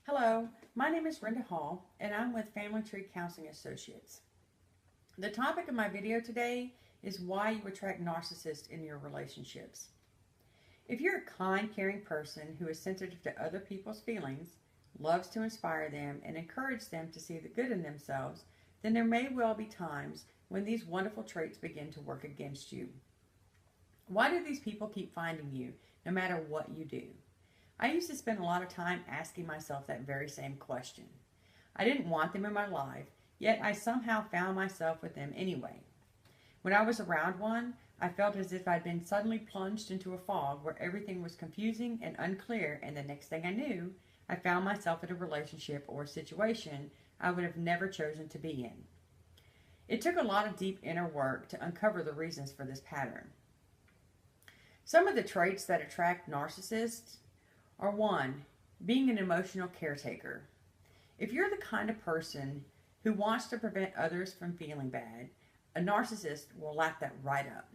Hello, my name is Brenda Hall, and I'm with Family Tree Counseling Associates. The topic of my video today is why you attract narcissists in your relationships. If you're a kind, caring person who is sensitive to other people's feelings, loves to inspire them, and encourage them to see the good in themselves, then there may well be times when these wonderful traits begin to work against you. Why do these people keep finding you, no matter what you do? I used to spend a lot of time asking myself that very same question. I didn't want them in my life, yet I somehow found myself with them anyway. When I was around one, I felt as if I'd been suddenly plunged into a fog where everything was confusing and unclear, and the next thing I knew, I found myself in a relationship or a situation I would have never chosen to be in. It took a lot of deep inner work to uncover the reasons for this pattern. Some of the traits that attract narcissists are: 1, being an emotional caretaker. If you're the kind of person who wants to prevent others from feeling bad, a narcissist will lap that right up.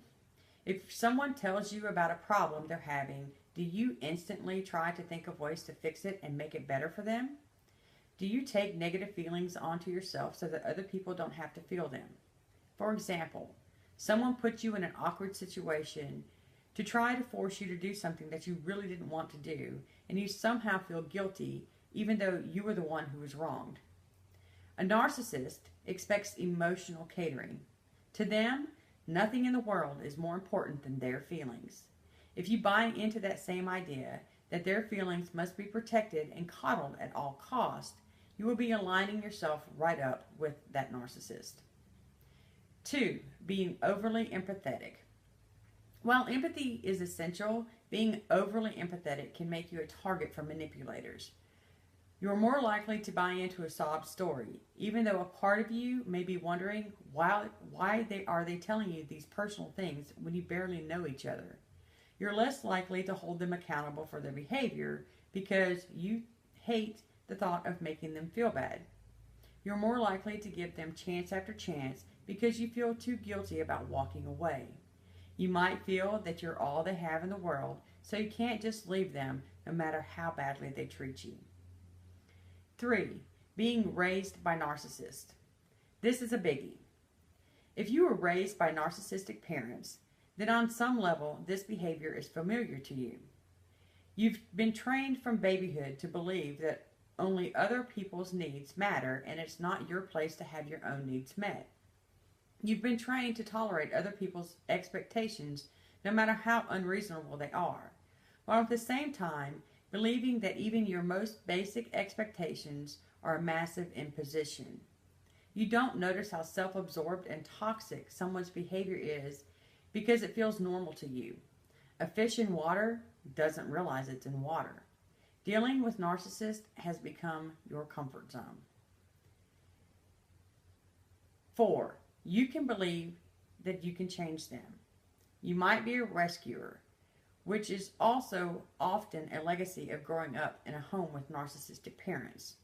If someone tells you about a problem they're having, do you instantly try to think of ways to fix it and make it better for them? Do you take negative feelings onto yourself so that other people don't have to feel them? For example, someone puts you in an awkward situation to try to force you to do something that you really didn't want to do, and you somehow feel guilty even though you were the one who was wronged. A narcissist expects emotional catering. To them, nothing in the world is more important than their feelings. If you buy into that same idea that their feelings must be protected and coddled at all costs, you will be aligning yourself right up with that narcissist. 2, being overly empathetic. While empathy is essential, being overly empathetic can make you a target for manipulators. You're more likely to buy into a sob story, even though a part of you may be wondering why are they telling you these personal things when you barely know each other. You're less likely to hold them accountable for their behavior because you hate the thought of making them feel bad. You're more likely to give them chance after chance because you feel too guilty about walking away. You might feel that you're all they have in the world, so you can't just leave them no matter how badly they treat you. 3, being raised by narcissists. This is a biggie. If you were raised by narcissistic parents, then on some level this behavior is familiar to you. You've been trained from babyhood to believe that only other people's needs matter and it's not your place to have your own needs met. You've been trained to tolerate other people's expectations no matter how unreasonable they are, while at the same time believing that even your most basic expectations are a massive imposition. You don't notice how self-absorbed and toxic someone's behavior is because it feels normal to you. A fish in water doesn't realize it's in water. Dealing with narcissists has become your comfort zone. 4, you can believe that you can change them. You might be a rescuer, which is also often a legacy of growing up in a home with narcissistic parents.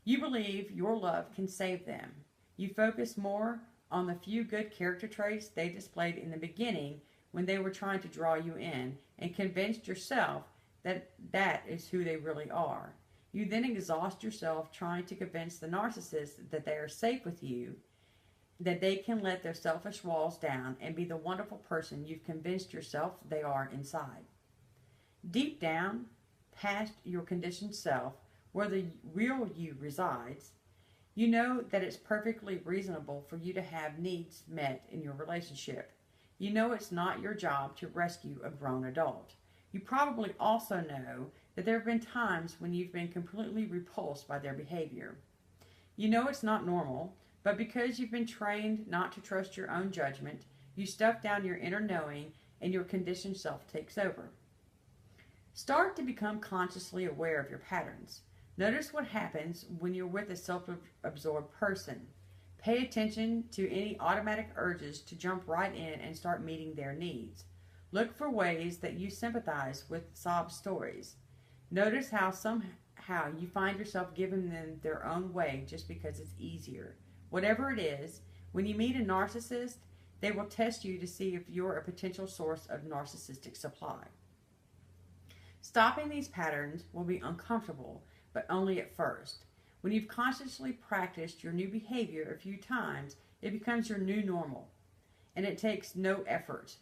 You believe your love can save them. You focus more on the few good character traits they displayed in the beginning when they were trying to draw you in, and convinced yourself that that is who they really are. You then exhaust yourself trying to convince the narcissist that they are safe with you, that they can let their selfish walls down and be the wonderful person you've convinced yourself they are inside. Deep down, past your conditioned self, where the real you resides, you know that it's perfectly reasonable for you to have needs met in your relationship. You know it's not your job to rescue a grown adult. You probably also know that there have been times when you've been completely repulsed by their behavior. You know it's not normal, but because you've been trained not to trust your own judgment, you stuff down your inner knowing and your conditioned self takes over. Start to become consciously aware of your patterns. Notice what happens when you're with a self-absorbed person. Pay attention to any automatic urges to jump right in and start meeting their needs. Look for ways that you sympathize with sob stories. Notice how somehow you find yourself giving them their own way just because it's easier. Whatever it is, when you meet a narcissist, they will test you to see if you're a potential source of narcissistic supply. Stopping these patterns will be uncomfortable, but only at first. When you've consciously practiced your new behavior a few times, it becomes your new normal, and it takes no effort.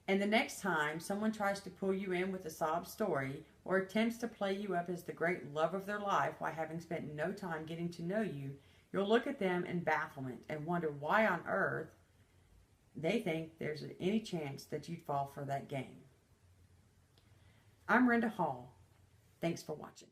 And the next time someone tries to pull you in with a sob story or attempts to play you up as the great love of their life while having spent no time getting to know you, you'll look at them in bafflement and wonder why on earth they think there's any chance that you'd fall for that game. I'm Renda Hall. Thanks for watching.